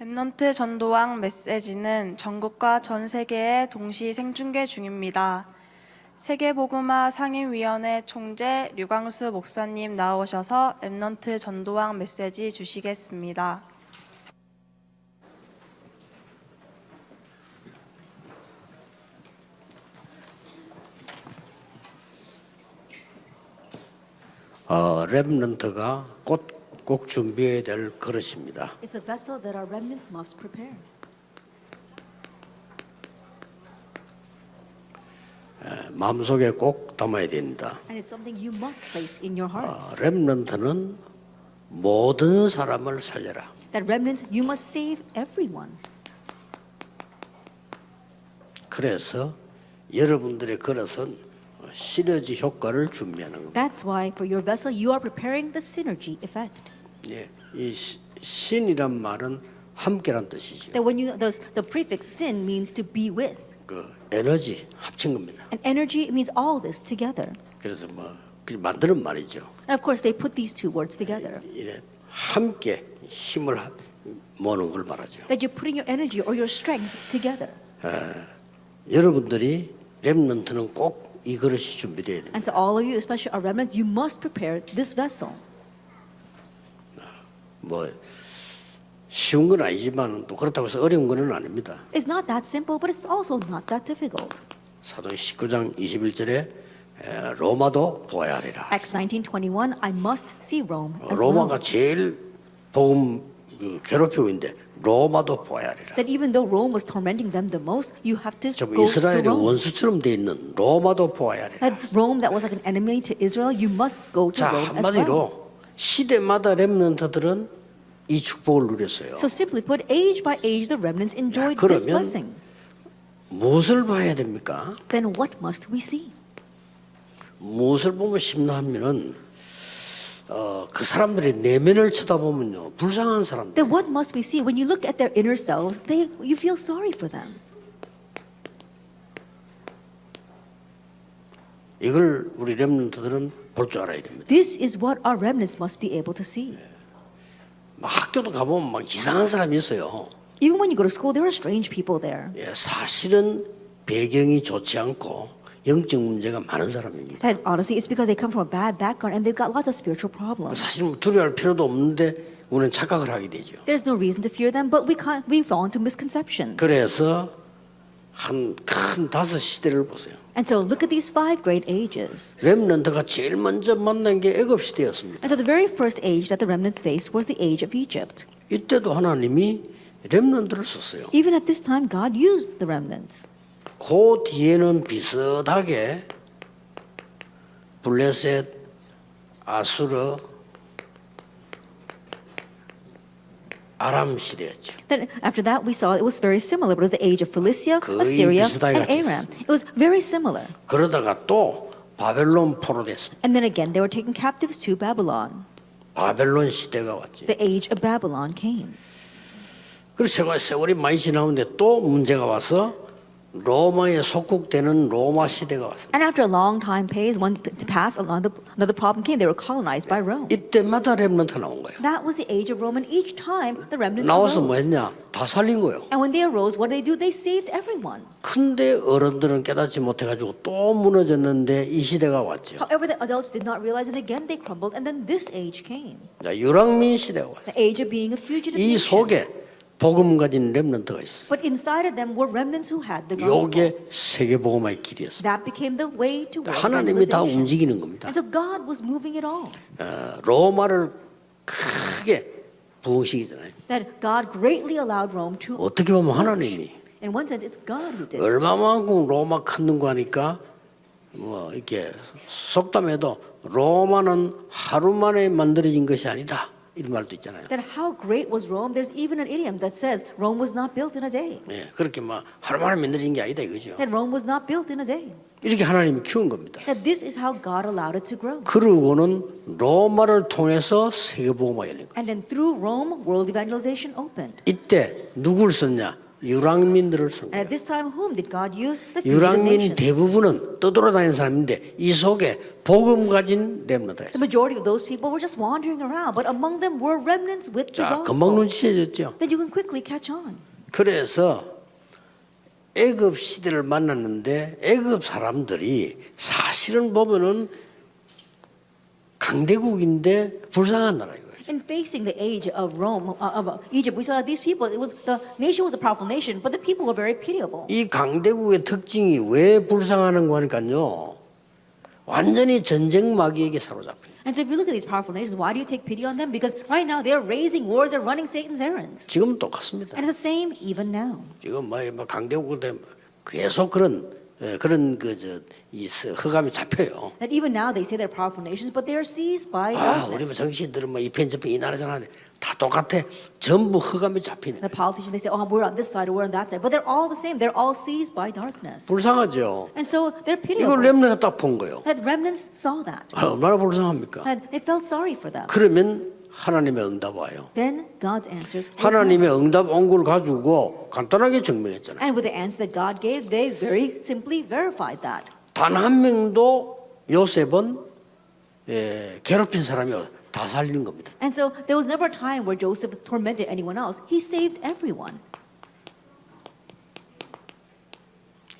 렘넌트 전도학 메시지는 전국과 전 세계에 동시 생중계 중입니다. 세계복음화 상임위원회 총재 류광수 목사님 나오셔서 렘넌트 전도학 메시지 주시겠습니다. 렘넌트가 꼭 준비해야 될 그릇입니다. It's a vessel that our remnants must prepare. 마음속에 꼭 담아야 됩니다. And it's something you must place in your hearts. 렘넌트는 모든 사람을 살려라. That remnant, you must save everyone. 그래서 여러분들의 그릇은 시너지 효과를 준비하는 겁니다. That's why for your vessel you are preparing the synergy effect. 예, 이 신이란 말은 함께란 뜻이죠. That when you the prefix sin means to be with. 그 에너지 합친 겁니다. And energy means all this together. 그래서 그냥 만드는 말이죠. And of course they put these two words together. 이래 함께 힘을 모으는 걸 말하죠. That you're putting your energy or your strength together. 여러분들이 렘넌트는 꼭 이 그릇이 준비돼야 됩니다. And to all of you, especially our remnants, you must prepare this vessel. 뭐 쉬운 건 아니지만 또 그렇다고 해서 어려운 건 아닙니다. It's not that simple, but it's also not that difficult. 사도행 19장 21절에 로마도 보아야 하리라. Acts 19:21, I must see Rome as 로마가 well. 제일 복음 괴롭히고 있는데 로마도 보아야 하리라. That even though Rome was tormenting them the most, you have to 좀 go to 이스라엘의 Rome. 원수처럼 돼 있는 로마도 보아야 하리라. That Rome that was like an enemy to Israel, you must go to 자, Rome as well. 한마디로 시대마다 렘넌트들은 이 축복을 누렸어요. So simply put, age by age, the remnants enjoyed 그러면 this blessing. 무엇을 봐야 됩니까? Then what must we see? 무엇을 보면 심나하면은 그 사람들의 내면을 쳐다보면요 불쌍한 사람들. Then what must we see? When you look at their inner selves, you feel sorry for them. 이걸 우리 렘넌트들은 볼 줄 알아야 됩니다. This is what our remnants must be able to see. 막 학교도 가보면 막 이상한 사람이 있어요. Even when you go to school, there are strange people there. 예, 사실은 배경이 좋지 않고 영적 문제가 많은 사람입니다. And honestly, it's because they come from a bad background and they've got lots of spiritual problems. 사실 두려워할 필요도 없는데 우리는 착각을 하게 되죠. There's no reason to fear them, but we fall into misconceptions. 그래서 한 큰 5시대를 보세요. And so look at these 5 great ages. 렘넌트가 제일 먼저 만난 게 애굽 시대였습니다. And so the very first age that the remnants faced was the age of Egypt. 이때도 하나님이 렘넌트를 썼어요. Even at this time, God used the remnants. 그 뒤에는 비슷하게 블레셋, 아수르, 아람 시대였죠. Then after that, we saw it was very similar, but it was the age of Philistia, 거의 Assyria, 비슷하게 and Aram. It was very similar. 그러다가 또 바벨론 포로됐습니다. And then again, they were taken captives to Babylon. 바벨론 시대가 왔지. The age of Babylon came. 그래서 세월이 많이 지나는데 또 문제가 와서 로마에 속국되는 로마 시대가 왔습니다. And after a long time passed, another problem came. They were colonized by Rome. 이때마다 렘넌트 나온 거예요. That was the age of Rome, and each time the remnants 나와서 뭐 arose. 했냐? 다 살린 거예요. And when they arose, what did they do? They saved everyone. 근데 어른들은 깨닫지 못해가지고 또 무너졌는데 이 시대가 왔죠. However, the adults did not realize, and again they crumbled, and then this age came. 자, 유랑민 시대가 왔어요. The age of being a fugitive 이 nation. 속에 복음 가진 렘넌트가 있었어요. But inside of them were remnants who had the gospel. 이게 세계복음화의 길이었어요. That became the way to world 하나님이 다 evangelization. 움직이는 겁니다. And so God was moving it all. 로마를 크게 부흥시키잖아요. That God greatly allowed Rome to 어떻게 보면 flourish. 하나님이 In one sense, it's God who did it. 얼마만큼 로마 컸는 거 하니까 뭐 이렇게 속담에도 로마는 하루 만에 만들어진 것이 아니다 이런 말도 있잖아요. That how great was Rome? There's even an idiom that says Rome was not built in a day. 예, 그렇게 막 하루 만에 만들어진 게 아니다 이거죠. That Rome was not built in a day. 이렇게 하나님이 키운 겁니다. That this is how God allowed it to grow. 그러고는 로마를 통해서 세계복음화 열린 거예요. And then through Rome, world evangelization opened. 이때 누굴 썼냐? 유랑민들을 쓴 And 거예요. at this time, whom did God use? The fugitive 유랑민 nations. 대부분은 떠돌아다니는 사람인데 이 속에 복음 가진 렘넌트가 The 있어요. majority of those people were just wandering around, but among them were remnants with the 자, 금방 gospel. 눈치채졌죠. Then you can quickly catch on. 그래서 애굽 시대를 만났는데 애굽 사람들이 사실은 보면은 강대국인데 불쌍한 나라예요. In facing the age of Rome, of Egypt, we saw that these people, the nation was a powerful nation, but the people were very pitiable. 이 강대국의 특징이 왜 불쌍하는 거니까요. 완전히 전쟁 마귀에게 사로잡혀요. And so if you look at these powerful nations, why do you take pity on them? Because right now they're raising wars, they're running Satan's errands. 지금 똑같습니다. And it's the same even now. 지금 뭐 강대국 때 계속 이 허감이 잡혀요. That even now they say they're powerful nations, but they are seized by 우리 뭐 darkness. 정치인들은 뭐 이 편집이 이 나라잖아. 다 똑같아. 전부 허감이 잡히네. The politicians, they say, oh, we're on this side or we're on that side. But they're all the same. They're all seized by darkness. 불쌍하죠. And so they're 이걸 pitiable. 렘넌트가 딱 본 거예요. That remnants saw that. 얼마나 불쌍합니까? And they felt sorry for them. 그러면 하나님의 응답 와요. Then God's answers will come. 하나님의 응답 온 걸 가지고 간단하게 증명했잖아요. And with the answer that God gave, they very simply verified that. 단 한 명도 요셉은 괴롭힌 사람이 다 살리는 겁니다. And so there was never a time where Joseph tormented anyone else. He saved everyone.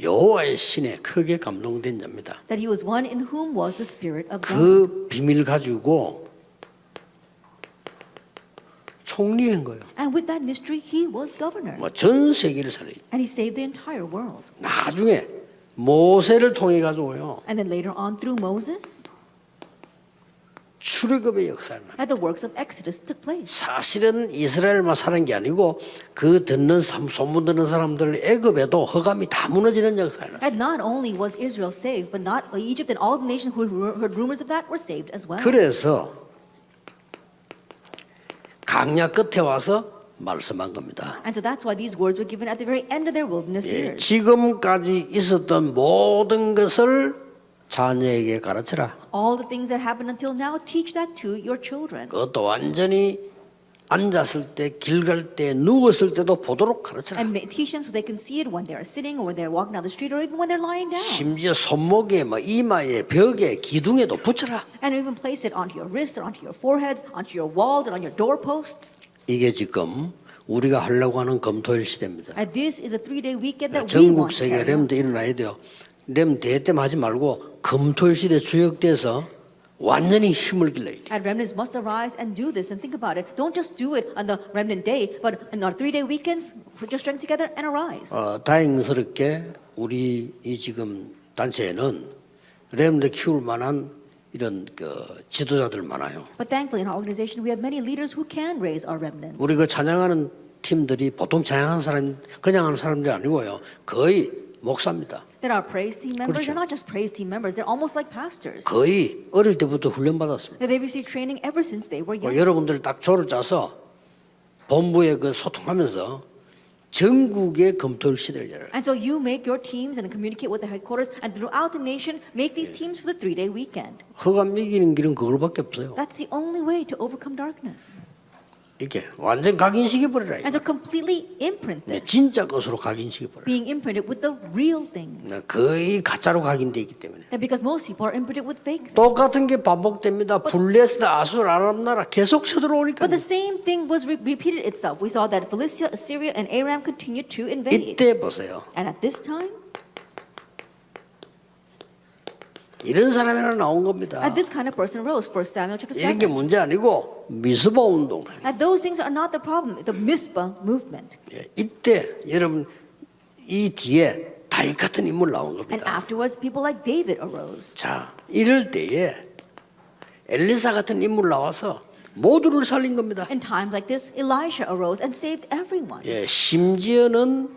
여호와의 신에 크게 감동된 자입니다. That he was one in whom was the Spirit of God. 그 비밀 가지고 총리한 거예요. And with that mystery, he was governor. 뭐 전 세계를 살려요. And he saved the entire world. 나중에 모세를 통해 가지고요. And then later on through Moses, 출애굽의 역사를 that the works of Exodus took place. 사실은 이스라엘만 사는 게 아니고 그 듣는 소문 듣는 사람들 애굽에도 허감이 다 무너지는 역사를 And not only was Israel saved, but not Egypt and all the nations who heard rumors of that were saved as well. 그래서 강야 끝에 와서 말씀한 겁니다. And so that's why these words were given at the very end of their wilderness years. 지금까지 있었던 모든 것을 자녀에게 가르쳐라. All the things that happened until now, teach that to your children. 그것도 완전히 앉았을 때, 길 갈 때, 누웠을 때도 보도록 가르쳐라. And teach them so they can see it when they are sitting or when they're walking down the street or even when they're lying down. 심지어 손목에, 이마에, 벽에, 기둥에도 붙여라. And even place it onto your wrists or onto your foreheads, onto your walls and on your doorposts. 이게 지금 우리가 하려고 하는 검토일 시대입니다. And this is a 3-day weekend that we 전국 want to 세계 carry out. 렘도 일어나야 돼요. 렘 대회 때만 하지 말고 검토일 시대 주역돼서 완전히 힘을 길러야 돼요. And remnants must arise and do this and think about it. Don't just do it on the remnant day, but on our 3-day weekends, put your strength together and arise. 다행스럽게 우리 이 지금 단체에는 렘도 키울 만한 이런 지도자들 많아요. But thankfully in our organization we have many leaders who can raise our remnants. 우리 찬양하는 팀들이 보통 찬양하는 사람 그냥 하는 사람들이 아니고요. 거의 목사입니다. That our praise team members 그렇죠. are not just praise team members, they're almost like pastors. 거의 어릴 때부터 훈련 받았습니다. That they've received training ever since they were young. 여러분들 딱 조를 짜서 본부에 소통하면서 전국의 검토일 시대를 열어요. And so you make your teams and communicate with the headquarters and throughout the nation make these teams for the 3-day weekend. 허감 이기는 길은 그걸밖에 없어요. That's the only way to overcome darkness. 이렇게 완전 각인시켜버리라. And so completely imprint this. 진짜 것으로 각인시켜버려요. Being imprinted with the real things. 거의 가짜로 각인되어 있기 때문에. And because most people are imprinted with fake things. 똑같은 게 반복됩니다. 블레스, 아수르, 아람 나라 계속 쳐들어오니까. But the same thing was repeated itself. We saw that Philistia, Assyria, and Aram continued to invade. 이때 보세요. And at this time, 이런 사람이 하나 나온 겁니다. this kind of person rose. 1 Samuel chapter 이런 게 7. 문제 아니고 미스바 운동. And those things are not the problem. The Mizpah movement. 이때 여러분 이 뒤에 다윗 같은 인물 나온 And 겁니다. afterwards, people like David arose. 자, 이럴 때에 엘리사 같은 인물 나와서 모두를 살린 겁니다. In times like this, Elisha arose and saved everyone. 심지어는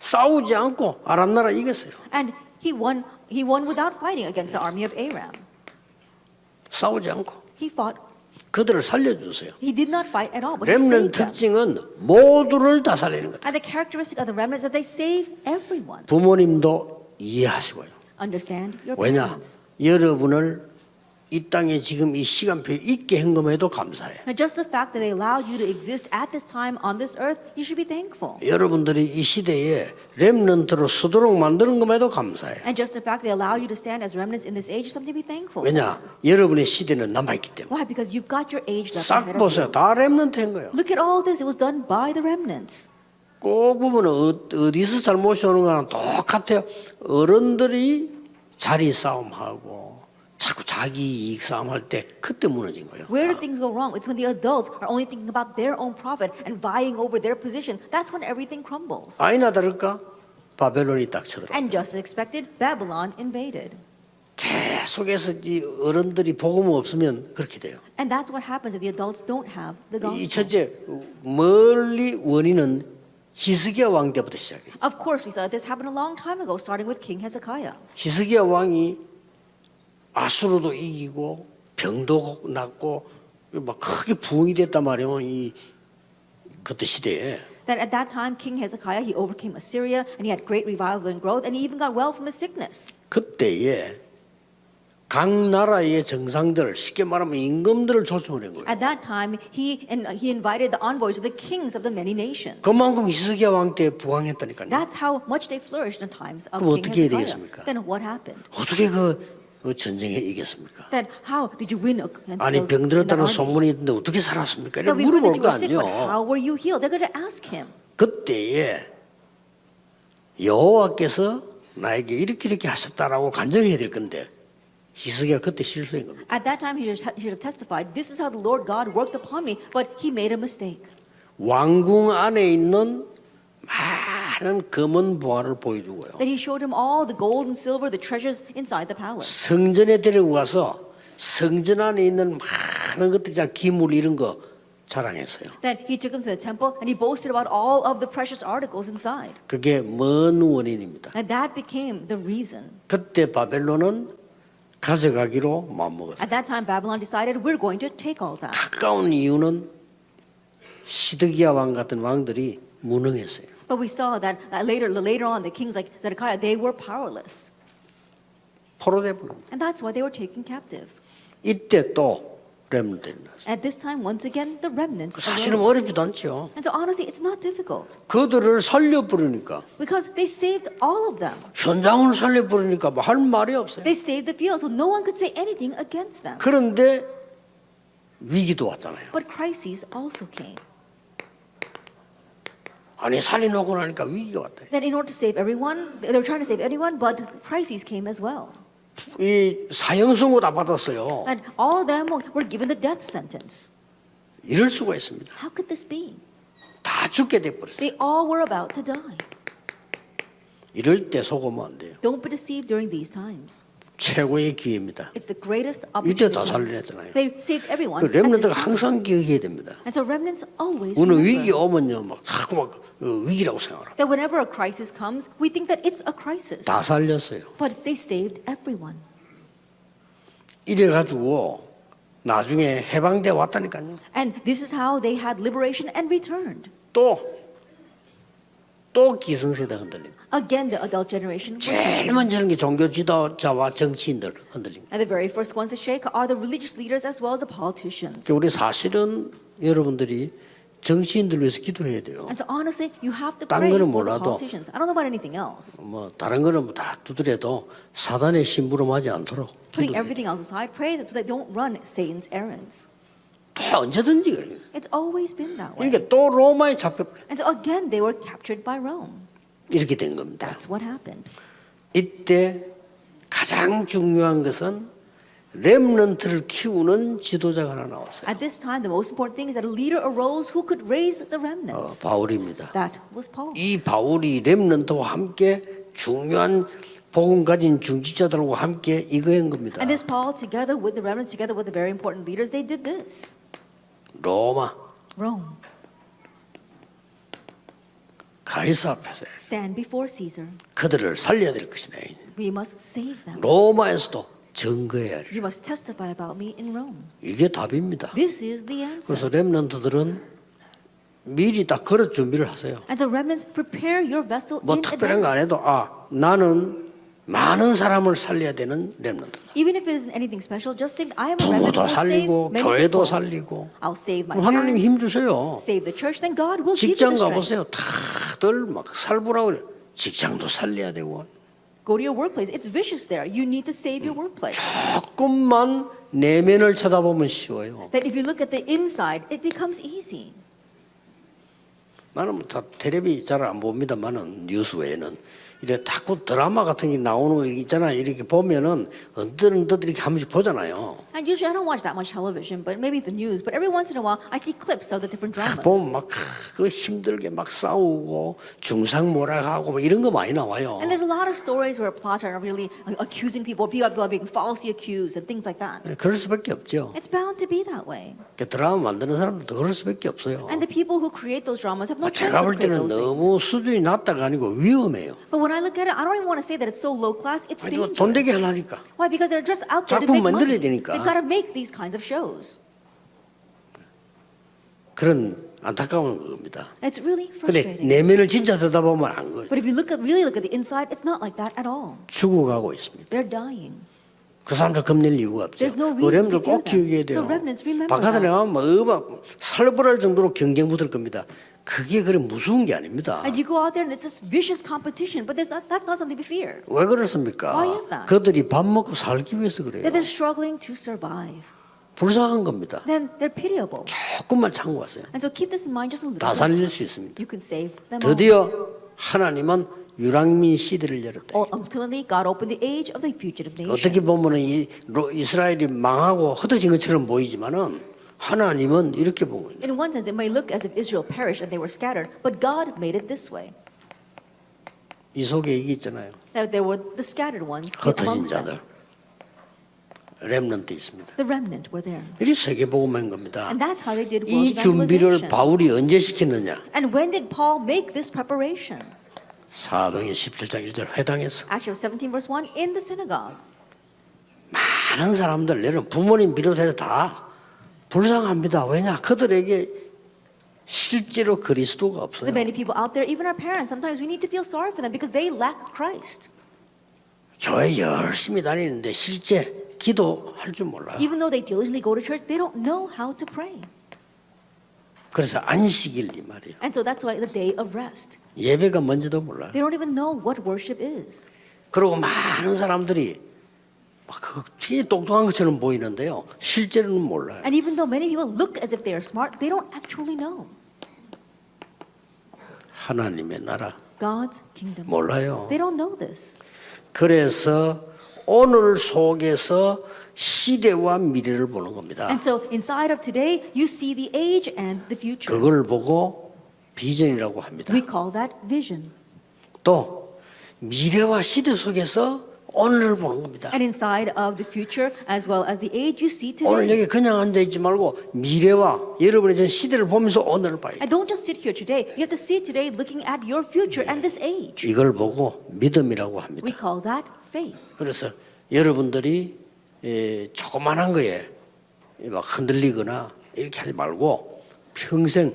싸우지 않고 아람 나라 이겼어요. And he won without fighting against the army of Aram. 싸우지 않고 He fought. 그들을 살려주세요. He did not fight at all, but he 렘넌트 saved them. 특징은 모두를 다 살리는 것. And the characteristic of the remnants is that they save everyone. 부모님도 이해하시고요. Understand your 왜냐? parents. 여러분을 이 땅에 지금 이 시간표에 있게 한 것에도 감사해. And just the fact that they allowed you to exist at this time on this earth, you should be thankful. 여러분들이 이 시대에 렘넌트로 서도록 만드는 것에도 감사해. And just the fact they allow you to stand as remnants in this age is something to be thankful. 왜냐? 여러분의 시대는 남아있기 때문에. Why? Because you've got your age left 싹 ahead of 보세요. you. 다 렘넌트인 거예요. Look at all this. It was done by the remnants. 꼭 보면 어디서 잘못이 오는 거랑 똑같아요. 어른들이 자리 싸움하고 자꾸 자기 이익 싸움할 때 그때 무너진 거예요. Where do things go wrong? It's when the adults are only thinking about their own profit and vying over their position. That's when everything crumbles. 아니나 다를까? 바벨론이 딱 쳐들어. And just as expected, Babylon invaded. 계속해서 이 어른들이 복음 없으면 그렇게 돼요. And that's what happens if the adults don't have the 이 gospel. 첫째 멀리 원인은 히스기야 왕 때부터 시작해요. Of course, we saw that this happened a long time ago, starting with King Hezekiah. 히스기야 왕이 아수르도 이기고 병도 났고 막 크게 부흥이 됐단 말이에요. 이 그때 시대에. That at that time, King Hezekiah, he overcame Assyria, and he had great revival and growth, and he even got well from his sickness. 그때에 각 나라의 정상들, 쉽게 말하면 임금들을 초청을 한 거예요. At that time, he invited the envoys of the kings of the many nations. 그만큼 히스기야 왕 때 부흥했다니까요. That's how much they flourished in times of 그럼 King 어떻게 해야 Hezekiah. 되겠습니까? Then what happened? 어떻게 그 전쟁에 이겼습니까? Then how did you win against 아니 those in the 병들었다는 army? 소문이 있는데 어떻게 살았습니까? Now, 이렇게 we heard that 물어볼 you 거 were sick, but 아니에요. how were you healed? They're going to ask him. 그때에 여호와께서 나에게 이렇게 하셨다라고 간증해야 될 건데 히스기야 그때 실수한 겁니다. At that time, he should have testified, "This is how the Lord God worked upon me," but he made a mistake. 왕궁 안에 있는 많은 금은 보화를 보여주고요. That he showed him all the gold and silver, the treasures inside the palace. 성전에 데리고 가서 성전 안에 있는 많은 것들, 기물 이런 거 자랑했어요. Then he took him to the temple and he boasted about all of the precious articles inside. 그게 먼 원인입니다. And that became the reason. 그때 바벨론은 가져가기로 마음먹었어요. At that time, Babylon decided we're going to take all that. 가까운 이유는 시드기야 왕 같은 왕들이 무능했어요. But we saw that later on, the kings like Zedekiah, they were powerless. 포로돼 버립니다. And that's why they were taken captive. 이때 또 렘넌트들이 나왔어요. At this time, once again, the remnants 사실은 arose. 어렵지도 않죠. And so honestly, it's not difficult. 그들을 살려버리니까 Because they saved all of them. 현장을 살려버리니까 뭐 할 말이 없어요. They saved the field, so no one could say anything against them. 그런데 위기도 왔잖아요. But crises also came. 아니 살려놓고 나니까 위기가 왔다. That in order to save everyone, they were trying to save everyone, but crises came as well. 이 사형 선고 다 받았어요. And all of them were given the death sentence. 이럴 수가 있습니다. How could this be? 다 죽게 돼 버렸어요. They all were about to die. 이럴 때 속으면 안 돼요. Don't be deceived during these times. 최고의 기회입니다. It's the greatest 이때 다 opportunity. 살려냈잖아요. They saved everyone. 그 at this 렘넌트가 time. 항상 기억해야 됩니다. And so remnants always 우리는 위기 remember 오면요 막 자꾸 막 위기라고 생각해요. that whenever a crisis comes, we think that it's a crisis. 다 살렸어요. But they saved everyone. 이래 가지고 나중에 해방돼 왔다니까요. And this is how they had liberation and returned. 또 기성세대 흔들림. Again, the adult generation was 제일 shaken. 먼저 하는 게 종교 지도자와 정치인들 흔들림. And the very first ones to shake are the religious leaders as well as the politicians. 우리 사실은 여러분들이 정치인들 위해서 기도해야 돼요. And so honestly, you have to 딴 pray 거는 for the 몰라도 politicians. I don't know about anything else. 뭐 다른 거는 뭐 다 두드려도 사단의 심부름하지 않도록 Putting 기도해요. everything else aside, pray so that they don't run Satan's errands. 또 언제든지 그래요. It's always been that way. 그러니까 또 로마에 잡혀버려요. And so again, they were captured by Rome. 이렇게 된 겁니다. That's what happened. 이때 가장 중요한 것은 렘넌트를 키우는 지도자가 하나 나왔어요. At this time, the most important thing is that a leader arose who could raise the remnants. 바울입니다. That was Paul. 이 바울이 렘넌트와 함께 중요한 복음 가진 중직자들과 함께 이거 한 겁니다. And this Paul, together with the remnants, together with the very important leaders, they did this. 로마 Rome, 가이사 앞에서 stand before Caesar. 그들을 살려야 될 것이네. We must save them. 로마에서도 증거해야 해. You must testify about me in Rome. 이게 답입니다. This is the answer. 그래서 렘넌트들은 미리 다 그릇 준비를 하세요. And the remnants, prepare your vessel 뭐 in 특별한 거 안 advance. 해도 나는 많은 사람을 살려야 되는 렘넌트다. Even if it isn't anything special, just think I am a remnant. 부모도 I'll save 살리고 many 교회도 people. 살리고 I'll save my 그럼 하나님 parents, 힘 주세요. save the church, then God will give you 직장 the strength. 가보세요. 다들 막 살부라고 그래. 직장도 살려야 되고 Go to your workplace. It's vicious there. You need to save your workplace. 조금만 내면을 쳐다보면 쉬워요. That if you look at the inside, it becomes easy. 나는 뭐 다 텔레비 잘 안 봅니다만은 뉴스 외에는 이래 자꾸 드라마 같은 게 나오는 거 있잖아요. 이렇게 보면은 언뜻 이렇게 한 번씩 보잖아요. And usually I don't watch that much television, but maybe the news. But every once in a while, I see clips of the different dramas. 보면 막 그 힘들게 막 싸우고 중상모략하고 뭐 이런 거 많이 나와요. And there's a lot of stories where plots are really accusing people, people are being falsely accused, and things like that. 그럴 수밖에 없죠. It's bound to be that way. 드라마 만드는 사람들도 그럴 수밖에 없어요. And the people who create those dramas have no choice 제가 볼 but to 때는 create those 너무 things. 수준이 낮다가 아니고 위험해요. But when I look at it, I don't even want to say that it's so low class. It's 아니, 돈 되게 dangerous. 하려니까. Why? Because they're just out there to 작품 make money. 만들어야 되니까. They've got to make these kinds of shows. 그런 안타까운 겁니다. It's really 근데 frustrating. 내면을 진짜 들여다보면 안 거예요. But if you really look at the inside, it's not like that at all. 죽어가고 있습니다. They're dying. 그 사람들 겁낼 이유가 없죠. There's no reason 렘들 to fear 꼭 them. 키우게 돼요. So remnants, remember 바깥에 that. 나가면 막 살벌할 정도로 경쟁 붙을 겁니다. 그게 그래 무서운 게 아닙니다. And you go out there and it's this vicious competition, but that's not something to fear. 왜 그렇습니까? Why is that? 그들이 밥 먹고 살기 위해서 그래요. That they're struggling to survive. 불쌍한 겁니다. Then they're pitiable. 조금만 참고 왔어요. And so keep this in mind just a little 다 bit. 살릴 수 있습니다. You can save them all. 드디어 하나님은 유랑민 시대를 열었다. Ultimately, God opened the age of the fugitive nation. 어떻게 보면 이스라엘이 망하고 흩어진 것처럼 보이지만은 하나님은 이렇게 본 거예요. In one sense, it may look as if Israel perished and they were scattered, but God made it this way. 이 속에 이게 있잖아요. That there were the scattered ones 흩어진 amongst 자들. them. 렘넌트 있습니다. The remnant were there. 이게 세계복음인 겁니다. And that's how they did 이 world 준비를 evangelization. 바울이 언제 시켰느냐? And when did Paul make this preparation? 사도행 17장 1절 회당에서 Acts 17 verse 1 in the synagogue. 많은 사람들 내는 부모님 비롯해서 다 불쌍합니다. 왜냐? 그들에게 실제로 그리스도가 없어요. The many people out there, even our parents, sometimes we need to feel sorry for them because they lack Christ. 교회 열심히 다니는데 실제 기도할 줄 몰라요. Even though they diligently go to church, they don't know how to pray. 그래서 안식일 이 말이에요. And so that's why the day of rest. 예배가 뭔지도 몰라요. They don't even know what worship is. 그리고 많은 사람들이 막 굉장히 똑똑한 것처럼 보이는데요. 실제로는 몰라요. And even though many people look as if they are smart, they don't actually know. 하나님의 나라 God's kingdom. 몰라요. They don't know this. 그래서 오늘 속에서 시대와 미래를 보는 겁니다. And so inside of today, you see the age and the future. 그걸 보고 비전이라고 합니다. We call that vision. 또 미래와 시대 속에서 오늘을 보는 겁니다. And inside of the future, as well as the age, you see 오늘 today. 여기 그냥 앉아 있지 말고 미래와 여러분의 전 시대를 보면서 오늘을 봐야 And 돼요. don't just sit here today. You have to see today looking at your future and this age. 이걸 보고 믿음이라고 합니다. We call that faith. 그래서 여러분들이 조그만한 거에 막 흔들리거나 이렇게 하지 말고 평생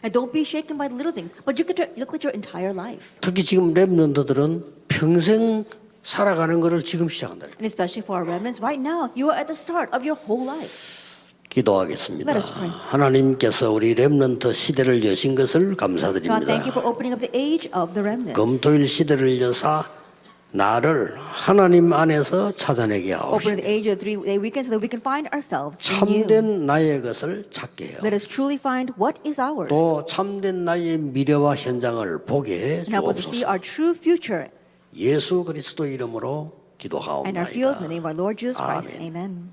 And don't be shaken by the little things, but you could look at your entire life. 특히 지금 렘넌트들은 평생 살아가는 것을 지금 시작한다. And especially for our remnants, right now, you are at the start of your whole life. 기도하겠습니다. Let us pray. 하나님께서 우리 렘넌트 시대를 여신 것을 God, 감사드립니다. thank you for opening up the age of the remnants. 금토일 시대를 여사 나를 하나님 안에서 찾아내게 Open 하옵시고 the age of the 3-day weekend so that we can find ourselves in you. 참된 나의 것을 찾게 해요. Let us truly find what is ours. 또 참된 나의 미래와 현장을 보게 해 And help us to see 주옵소서. our true future 예수 그리스도 이름으로 and our field in the 기도하옵나이다. name of our Lord Jesus Christ. 아멘. Amen.